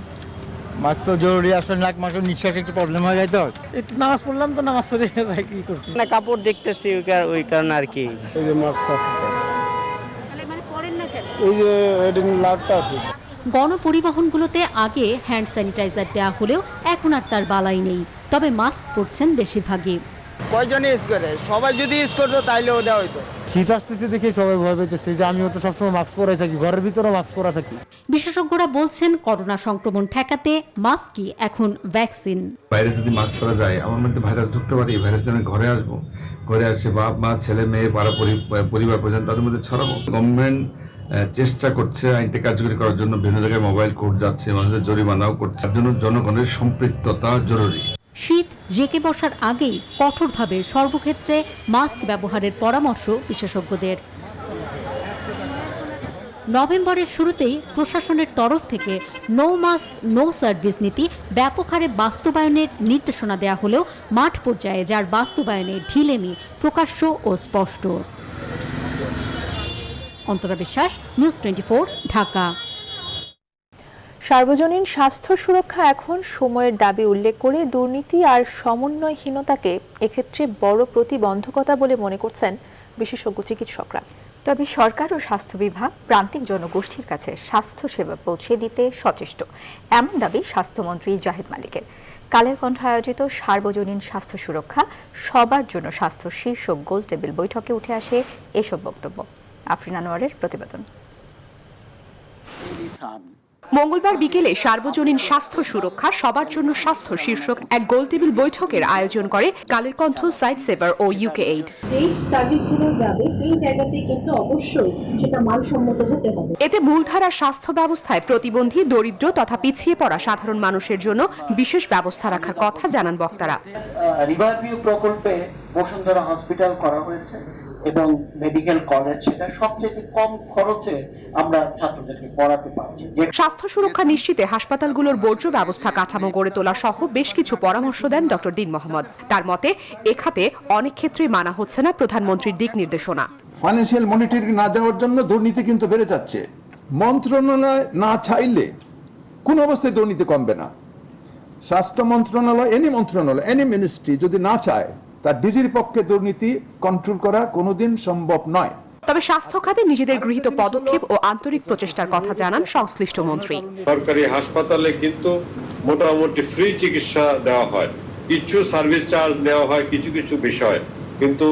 S27: মাস্ক তো জরুরি, আসলে নাক মাস্ক নিঃশ্বাস একটু প্রবলেম হয়ে যায়, তো একটু নামাজ পড়লাম, তো নামাজ পড়ে কি করছি
S24: না কাপড় দেখতেছি ওই কারণে আর কি।
S27: এই যে মাস্ক আছে,
S25: মানে পরেন না কেন?
S27: এই যে এডিং লাভটা আছে।
S20: গণপরিবহনগুলোতে আগে হ্যান্ড স্যানিটাইজার দেওয়া হলেও এখন আর তার বালাই নেই, তবে মাস্ক পরছেন বেশিরভাগই।
S24: কয়জনই ইউজ করে? সবাই যদি ইউজ করতো তাইলেও দেওয়া হইতো।
S27: শীত আসতেছে দেখে সবাই ভয় পেতেছে, যে আমিও তো সবসময় মাস্ক পরাই থাকি, ঘরের ভিতরে মাস্ক পরা থাকি।
S20: বিশেষজ্ঞরা বলছেন, করোনা সংক্রমণ ঠেকাতে মাস্কই এখন ভ্যাকসিন।
S28: বাইরে যদি মাস্ক ছাড়া যায়, আমার মধ্যে ভাইরাস ঢুকতে পারে, এই ভাইরাস যেন ঘরে আসবো, ঘরে আসে বাপ মা ছেলে মেয়ে পাড়া পরিবার পর্যন্ত তাদের মধ্যে ছড়াবো। গভর্নমেন্ট চেষ্টা করছে আইনটি কার্যকরী করার জন্য, বিভিন্ন জায়গায় মোবাইল কোর্ট যাচ্ছে, মানুষের জরিমানাও করছে। তার জন্য জনগণের সম্পৃক্ততা জরুরি।
S20: শীত জেকে বসার আগেই কঠোরভাবে সর্বক্ষেত্রে মাস্ক ব্যবহারের পরামর্শ বিশেষজ্ঞদের। নভেম্বরের শুরুতেই প্রশাসনের তরফ থেকে নো মাস্ক নো সার্ভিস নীতি ব্যাপক হারে বাস্তবায়নের নির্দেশনা দেওয়া হলেও মাঠ পর্যায়ে যার বাস্তবায়নে ঢিলেমি প্রকাশ্য ও স্পষ্ট। অন্তরা বিশ্বাস, নিউজ 24, ঢাকা।
S1: সার্বজনীন স্বাস্থ্য সুরক্ষা এখন সময়ের দাবি উল্লেখ করে দুর্নীতি আর সমন্বয়হীনতাকে এক্ষেত্রে বড় প্রতিবন্ধকতা বলে মনে করছেন বিশেষজ্ঞ চিকিৎসকরা।
S3: তবে সরকার ও স্বাস্থ্য বিভাগ প্রান্তিক জনগোষ্ঠীর কাছে স্বাস্থ্য সেবা পৌঁছে দিতে সচেষ্ট, এমন দাবি স্বাস্থ্যমন্ত্রী জাহিদ মালিকের। কালের কণ্ঠ আয়োজিত সার্বজনীন স্বাস্থ্য সুরক্ষা সবার জন্য স্বাস্থ্য শীর্ষক গোল টেবিল বৈঠকে উঠে আসে এসব বক্তব্য। আফরিন আনোয়ারের প্রতিবেদন।
S29: মঙ্গলবার বিকেলে সার্বজনীন স্বাস্থ্য সুরক্ষা সবার জন্য স্বাস্থ্য শীর্ষক এক গোলটেবিল বৈঠকের আয়োজন করে কালের কণ্ঠ, সাইট সেভার ও ইউকে এইড।
S30: যেই সার্ভিসগুলো যাবে সেই জায়গাতে কিন্তু অবশ্যই সেটা মানসম্মত হতে হবে।
S29: এতে মূলধারা স্বাস্থ্য ব্যবস্থায় প্রতিবন্ধী, দরিদ্র তথা পিছিয়ে পড়া সাধারণ মানুষের জন্য বিশেষ ব্যবস্থা রাখার কথা জানান বক্তারা।
S31: রিভারভিউ প্রকল্পে বসুন্ধরা হসপিটাল করা হয়েছে এবং মেডিকেল কলেজ, সেটা সবচেয়ে কম খরচে আমরা ছাত্রদেরকে পড়াতে পারছি।
S29: স্বাস্থ্য সুরক্ষা নিশ্চিতে হাসপাতালগুলোর বর্জ্য ব্যবস্থা কাঠামো গড়ে তোলা সহ বেশ কিছু পরামর্শ দেন ডক্টর দীন মোহাম্মদ। তার মতে এ খাতে অনেক ক্ষেত্রেই মানা হচ্ছে না প্রধানমন্ত্রীর দিক নির্দেশনা।
S32: ফাইন্যান্সিয়াল মনিটরিং না যাওয়ার জন্য দুর্নীতি কিন্তু বেড়ে যাচ্ছে। মন্ত্রণালয় না চাইলে কোন অবস্থায় দুর্নীতি কমবে না। স্বাস্থ্য মন্ত্রণালয়, এনি মন্ত্রণালয়, এনি মিনিস্ট্রি যদি না চায় তার ডিজির পক্ষে দুর্নীতি কন্ট্রোল করা কোনোদিন সম্ভব নয়।
S29: তবে স্বাস্থ্য খাতে নিজেদের গৃহীত পদক্ষেপ ও আন্তরিক প্রচেষ্টার কথা জানান সংশ্লিষ্ট মন্ত্রী।
S2: সরকারি হাসপাতালে কিন্তু মোটামুটি ফ্রি চিকিৎসা দেওয়া হয়, কিছু সার্ভিস চার্জ নেওয়া হয় কিছু কিছু বিষয়, কিন্তু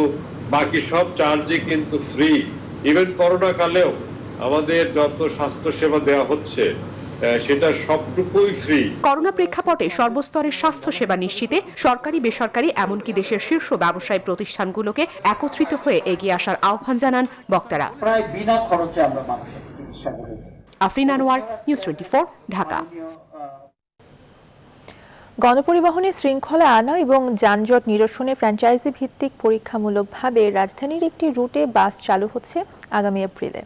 S2: বাকি সব চার্জই কিন্তু ফ্রি। ইভেন করোনা কালেও আমাদের যত স্বাস্থ্য সেবা দেওয়া হচ্ছে সেটা সবটুকুই ফ্রি।
S29: করোনা প্রেক্ষাপটে সর্বস্তরের স্বাস্থ্য সেবা নিশ্চিতে সরকারি বেসরকারি এমনকি দেশের শীর্ষ ব্যবসায়ী প্রতিষ্ঠানগুলোকে একত্রিত হয়ে এগিয়ে আসার আহ্বান জানান বক্তারা।
S31: প্রায় বিনা খরচে আমরা মানুষের চিকিৎসা করি।
S29: আফরিন আনোয়ার, নিউজ 24, ঢাকা।
S1: গণপরিবহনে শৃঙ্খলা আনা এবং যানজট নিরসনে ফ্র্যাঞ্চাইজি ভিত্তিক পরীক্ষামূলকভাবে রাজধানীর একটি রুটে বাস চালু হচ্ছে আগামী এপ্রিলে।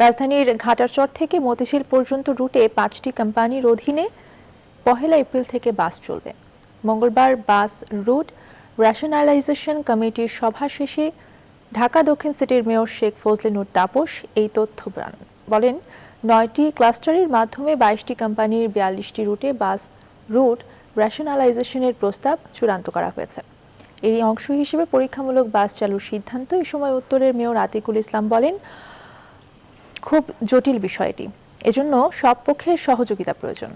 S1: রাজধানীর ঘাটারচর থেকে মতিঝিল পর্যন্ত রুটে 5টি কোম্পানির অধীনে 1 এপ্রিল থেকে বাস চলবে। মঙ্গলবার বাস রুট রেশনালাইজেশন কমিটির সভা শেষে ঢাকা দক্ষিণ সিটির মেয়র শেখ ফজলে নূর তাপস এই তথ্য বলেন। 9টি ক্লাস্টারের মাধ্যমে 22টি কোম্পানির 42টি রুটে বাস রুট রেশনালাইজেশনের প্রস্তাব চূড়ান্ত করা হয়েছে। এরই অংশ হিসেবে পরীক্ষামূলক বাস চালুর সিদ্ধান্ত। এই সময় উত্তরের মেয়র আতিকুল ইসলাম বলেন, খুব জটিল বিষয়টি, এজন্য সব পক্ষের সহযোগিতা প্রয়োজন।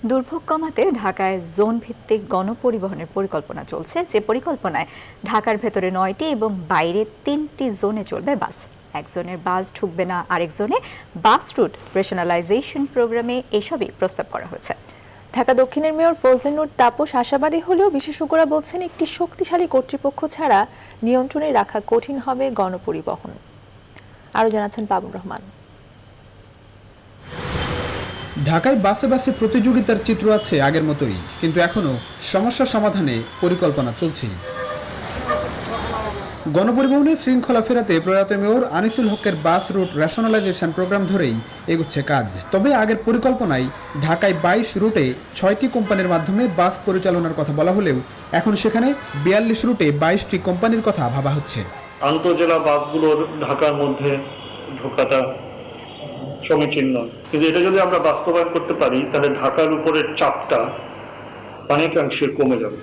S3: দুর্ভোগ কমাতে ঢাকায় জোন ভিত্তিক গণপরিবহনের পরিকল্পনা চলছে, যে পরিকল্পনায় ঢাকার ভেতরে 9টি এবং বাইরে 3টি জোনে চলবে বাস। এক জোনের বাস ঢুকবে না, আরেক জোনে বাস রুট রেশনালাইজেশন প্রোগ্রামে এসবই প্রস্তাব করা হয়েছে।
S1: ঢাকা দক্ষিণের মেয়র ফজলে নূর তাপস আশাবাদী হলেও বিশেষজ্ঞরা বলছেন একটি শক্তিশালী কর্তৃপক্ষ ছাড়া নিয়ন্ত্রণে রাখা কঠিন হবে গণপরিবহন। আরো জানাচ্ছেন বাবুর রহমান।
S4: ঢাকায় বাসে বাসে প্রতিযোগিতার চিত্র আছে আগের মতোই, কিন্তু এখনো সমস্যা সমাধানে পরিকল্পনা চলছে। গণপরিবহনে শৃঙ্খলা ফেরাতে প্রয়াত মেয়র আনিসুল হকের বাস রুট রেশনালাইজেশন প্রোগ্রাম ধরেই এগুচ্ছে কাজ। তবে আগের পরিকল্পনায় ঢাকায় 22 রুটে 6টি কোম্পানির মাধ্যমে বাস পরিচালনার কথা বলা হলেও এখন সেখানে 42 রুটে 22টি কোম্পানির কথা ভাবা হচ্ছে।
S5: আন্তঃজেলা বাসগুলোর ঢাকার মধ্যে ঢোকাটা সমীচীন নয়, কিন্তু এটা যদি আমরা বাস্তবায়ন করতে পারি তাহলে ঢাকার উপরের চাপটা অনেকাংশে কমে যাবে।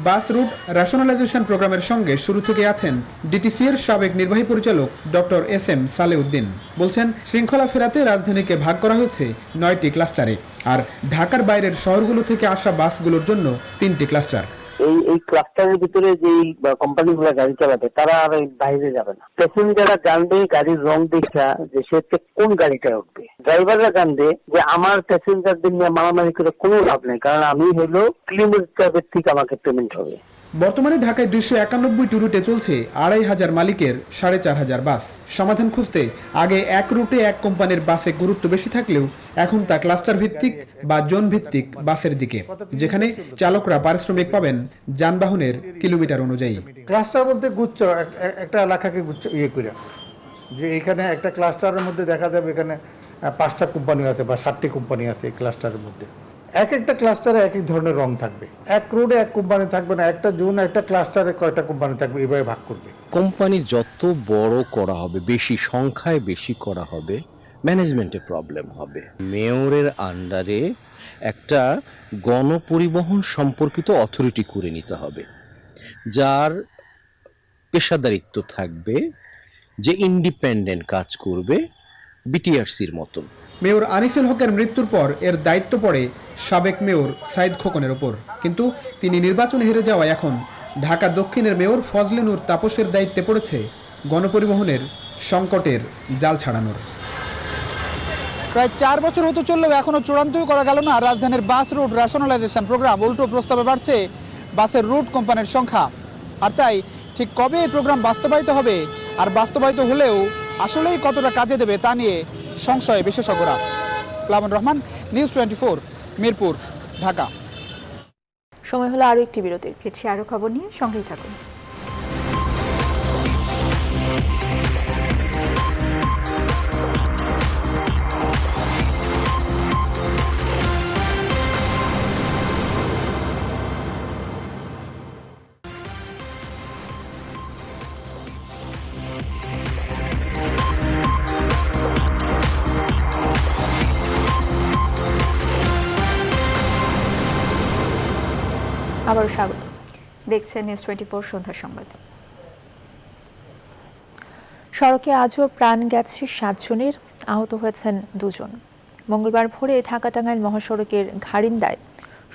S4: বাস রুট রেশনালাইজেশন প্রোগ্রামের সঙ্গে শুরু থেকে আছেন ডিটিসি এর সাবেক নির্বাহী পরিচালক ডক্টর SM সালেউদ্দিন। বলছেন, শৃঙ্খলা ফেরাতে রাজধানীকে ভাগ করা হয়েছে 9টি ক্লাস্টারে, আর ঢাকার বাইরের শহরগুলো থেকে আসা বাসগুলোর জন্য 3টি ক্লাস্টার।
S31: এই ক্লাস্টারের ভিতরে যে কোম্পানিগুলো গাড়ি চালাবে তারা আর বাইরে যাবে না। প্যাসেঞ্জাররা জানবে গাড়ির রং দেখা যে সে কোন গাড়িটা উঠবে। ড্রাইভাররা জানবে যে আমার প্যাসেঞ্জারদের নিয়ে মারামারি করে কোনো লাভ নেই, কারণ আমি হলো কিলোমিটার থেকে আমাকে পেমেন্ট হবে।
S4: বর্তমানে ঢাকায় 291টি রুটে চলছে 2500 মালিকের 4500 বাস। সমাধান খুঁজতে আগে এক রুটে এক কোম্পানির বাসে গুরুত্ব বেশি থাকলেও এখন তা ক্লাস্টার ভিত্তিক বা জোন ভিত্তিক বাসের দিকে, যেখানে চালকরা পারিশ্রমিক পাবেন যানবাহনের কিলোমিটার অনুযায়ী।
S27: ক্লাস্টার বলতে গুচ্ছ, একটা এলাকাকে গুচ্ছ করে, যে এখানে একটা ক্লাস্টারের মধ্যে দেখা যাবে এখানে 5টা কোম্পানি আছে বা 7টি কোম্পানি আছে এই ক্লাস্টারের মধ্যে। একটা ক্লাস্টারে এক এক ধরনের রং থাকবে, এক রোডে এক কোম্পানি থাকবে না, একটা জোন একটা ক্লাস্টারে কয়টা কোম্পানি থাকবে, এভাবে ভাগ করবে।
S6: কোম্পানি যত বড় করা হবে, বেশি সংখ্যায় বেশি করা হবে, ম্যানেজমেন্টে প্রবলেম হবে। মেয়রের আন্ডারে একটা গণপরিবহন সম্পর্কিত অথরিটি করে নিতে হবে, যার পেশাদারিত্ব থাকবে, যে ইন্ডিপেন্ডেন্ট কাজ করবে, বিটিআরসির মতন।
S4: মেয়র আনিসুল হকের মৃত্যুর পর এর দায়িত্ব পড়ে সাবেক মেয়র সাইদ খোকনের ওপর, কিন্তু তিনি নির্বাচনে হেরে যাওয়ায় এখন ঢাকা দক্ষিণের মেয়র ফজলে নূর তাপসের দায়িত্বে পড়েছে গণপরিবহনের সংকটের জাল ছাড়ানোর।
S27: প্রায় 4 বছর হতে চললেও এখনো চূড়ান্তই করা গেল না রাজধানীর বাস রুট রেশনালাইজেশন প্রোগ্রাম। উল্টো প্রস্তাবে বাড়ছে বাসের রুট কোম্পানির সংখ্যা। আর তাই ঠিক কবে এই প্রোগ্রাম বাস্তবায়িত হবে, আর বাস্তবায়িত হলেও আসলেই কতটা কাজে দেবে তা নিয়ে সংশয়ে বিশেষজ্ঞরা। প্লাবন রহমান, নিউজ 24, মিরপুর, ঢাকা।
S1: সময় হলো আরো একটি বিরতির।
S3: ফিরছি আরো খবর নিয়ে, সঙ্গেই থাকুন।
S1: আবার স্বাগত।
S3: দেখছেন নিউজ 24 সন্ধ্যা সংবাদ।
S1: সড়কে আজও প্রাণ গেছে 7 জনের, আহত হয়েছেন 2 জন। মঙ্গলবার ভোরে ঢাকা-টাঙ্গাইল মহাসড়কের ঘাড়িন্দায়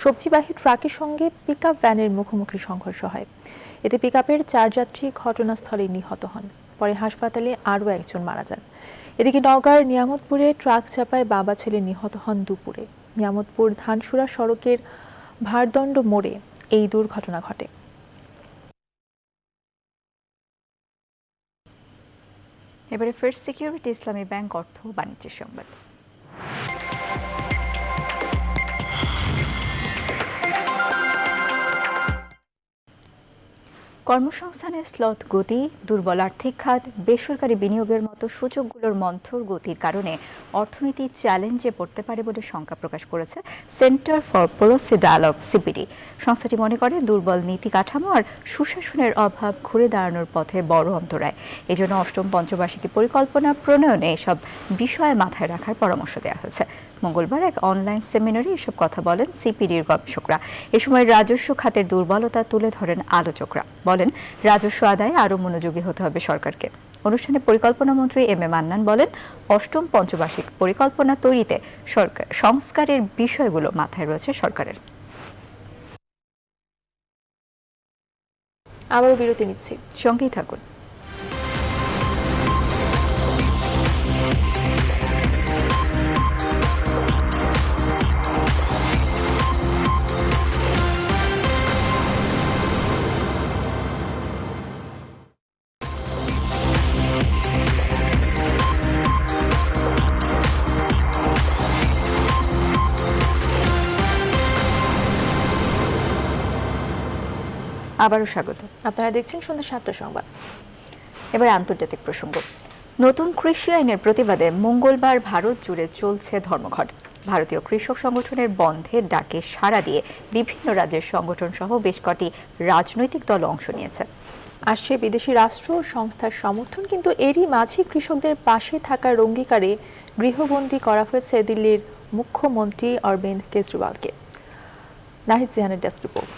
S1: সবজিবাহী ট্রাকের সঙ্গে পিকআপ ভ্যানের মুখোমুখি সংঘর্ষ হয়। এতে পিকআপের 4 যাত্রী ঘটনাস্থলে নিহত হন। পরে হাসপাতালে আরও 1 জন মারা যান। এদিকে নওগাঁর নিয়ামতপুরে ট্রাক চাপায় বাবা ছেলে নিহত হন দুপুরে। নিয়ামতপুর ধানসুরা সড়কের ভারদণ্ড মোড়ে এই দুর্ঘটনা ঘটে।
S3: এবারে ফার্স্ট সিকিউরিটি ইসলামী ব্যাংক অর্থ ও বাণিজ্যের সংবাদ। কর্মসংস্থানের স্লথ গতি, দুর্বল আর্থিক খাত, বেসরকারি বিনিয়োগের মতো সূচকগুলোর মন্থর গতির কারণে অর্থনীতি চ্যালেঞ্জে পড়তে পারে বলে শঙ্কা প্রকাশ করেছে centre for policy dialogue CPD. সংস্থাটি মনে করে দুর্বল নীতি কাঠামো আর সুশাসনের অভাব ঘুরে দাঁড়ানোর পথে বড় অন্তরায়। এজন্য অষ্টম পঞ্চবার্ষিকী পরিকল্পনা প্রণয়নে এসব বিষয় মাথায় রাখার পরামর্শ দেওয়া হয়েছে। মঙ্গলবার এক অনলাইন সেমিনারে এসব কথা বলেন সিপিডির গবেষকরা। এ সময় রাজস্ব খাতের দুর্বলতা তুলে ধরেন আলোচকরা। বলেন, রাজস্ব আদায়ে আরও মনোযোগী হতে হবে সরকারকে। অনুষ্ঠানে পরিকল্পনা মন্ত্রী এম এ মান্নান বলেন, অষ্টম পঞ্চবার্ষিক পরিকল্পনা তৈরিতে সংস্কারের বিষয়গুলো মাথায় রয়েছে সরকারের।
S1: আবারও বিরতি নিচ্ছি,
S3: সঙ্গেই থাকুন। আবারও স্বাগত।
S1: আপনারা দেখছেন সন্ধ্যা 7টা সংবাদ।
S3: এবার আন্তর্জাতিক প্রসঙ্গ। নতুন কৃষি আইনের প্রতিবাদে মঙ্গলবার ভারত জুড়ে চলছে ধর্মঘট। ভারতীয় কৃষক সংগঠনের বন্ধের ডাকে সাড়া দিয়ে বিভিন্ন রাজ্যের সংগঠন সহ বেশ কটি রাজনৈতিক দল অংশ নিয়েছে।
S1: আসছে বিদেশি রাষ্ট্র ও সংস্থার সমর্থন, কিন্তু এরই মাঝে কৃষকদের পাশে থাকার অঙ্গীকারে গৃহবন্দী করা হয়েছে দিল্লির মুখ্যমন্ত্রী অরবিন্দ কেজরিওয়ালকে। নাহিদ জিহানের ডেস্ক রিপোর্ট।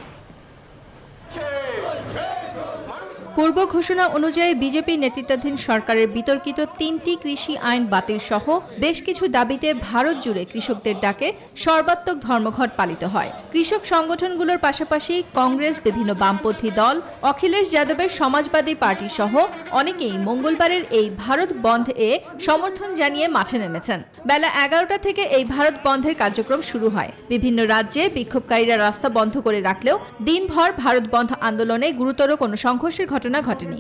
S7: পূর্ব ঘোষণা অনুযায়ী বিজেপি নেতৃত্বাধীন সরকারের বিতর্কিত 3টি কৃষি আইন বাতিল সহ বেশ কিছু দাবিতে ভারত জুড়ে কৃষকদের ডাকে সর্বাত্মক ধর্মঘট পালিত হয়। কৃষক সংগঠনগুলোর পাশাপাশি কংগ্রেস, বিভিন্ন বামপন্থী দল, অখিলেশ যাদবের সমাজবাদী পার্টি সহ অনেকেই মঙ্গলবারের এই ভারত বন্ধে সমর্থন জানিয়ে মাঠে নেমেছেন। বেলা 11টা থেকে এই ভারত বন্ধের কার্যক্রম শুরু হয়। বিভিন্ন রাজ্যে বিক্ষোভকারীরা রাস্তা বন্ধ করে রাখলেও দিনভর ভারত বন্ধ আন্দোলনে গুরুতর কোনো সংঘর্ষের ঘটনা ঘটেনি।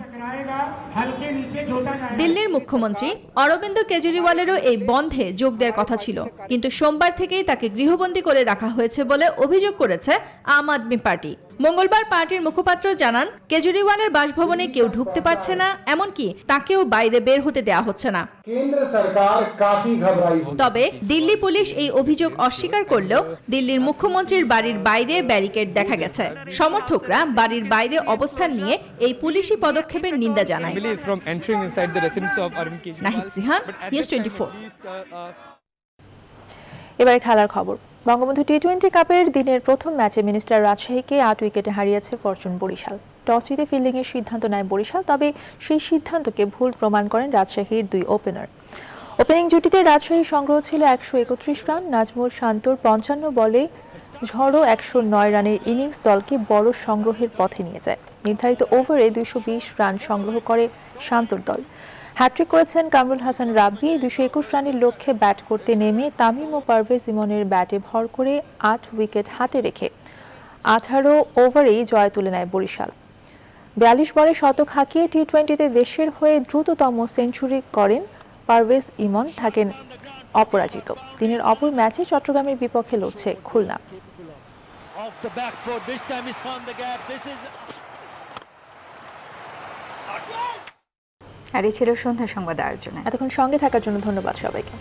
S7: দিল্লির মুখ্যমন্ত্রী অরবিন্দ কেজরিওয়ালেরও এই বন্ধে যোগ দেওয়ার কথা ছিল, কিন্তু সোমবার থেকেই তাকে গৃহবন্দী করে রাখা হয়েছে বলে অভিযোগ করেছে আম আদমি পার্টি। মঙ্গলবার পার্টির মুখপাত্র জানান, কেজরিওয়ালের বাসভবনে কেউ ঢুকতে পারছে না, এমনকি তাকেও বাইরে বের হতে দেওয়া হচ্ছে না। কেন্দ্র সরকার কাফি ঘবরাই। তবে দিল্লি পুলিশ এই অভিযোগ অস্বীকার করলেও দিল্লির মুখ্যমন্ত্রীর বাড়ির বাইরে ব্যারিকেড দেখা গেছে। সমর্থকরা বাড়ির বাইরে অবস্থান নিয়ে এই পুলিশি পদক্ষেপের নিন্দা জানায়। নাহিদ জিহান, নিউজ 24।
S1: এবারে খেলার খবর। বঙ্গবন্ধু টি-20 কাপের দিনের প্রথম ম্যাচে মিনিস্টার রাজশাহীকে 8 উইকেটে হারিয়েছে ফরচুন বরিশাল। টস জিতে ফিল্ডিংয়ের সিদ্ধান্ত নেয় বরিশাল, তবে সেই সিদ্ধান্তকে ভুল প্রমাণ করেন রাজশাহীর 2 ওপেনার। ওপেনিং জুটিতে রাজশাহীর সংগ্রহ ছিল 131 রান। নাজমুল শান্তর 55 বলে ঝড়ো 109 রানের ইনিংস দলকে বড় সংগ্রহের পথে নিয়ে যায়। নির্ধারিত ওভারে 220 রান সংগ্রহ করে শান্তর দল। হ্যাট্রিক করেছেন কামরুল হাসান রাব্বি। 221 রানের লক্ষ্যে ব্যাট করতে নেমে তামিম ও পারভেজ ইমনের ব্যাটে ভর করে 8 উইকেট হাতে রেখে 18 ওভারেই জয় তুলে নেয় বরিশাল। 42 বলে শতক হাঁকিয়ে টি-20তে দেশের হয়ে দ্রুততম সেঞ্চুরি করেন পারভেজ ইমন, থাকেন অপরাজিত। দিনের অপর ম্যাচে চট্টগ্রামের বিপক্ষে লড়ছে খুলনা।
S3: আর এই ছিল সন্ধ্যা সংবাদ আয়োজনে।
S1: এতক্ষণ সঙ্গে থাকার জন্য ধন্যবাদ সবাইকে।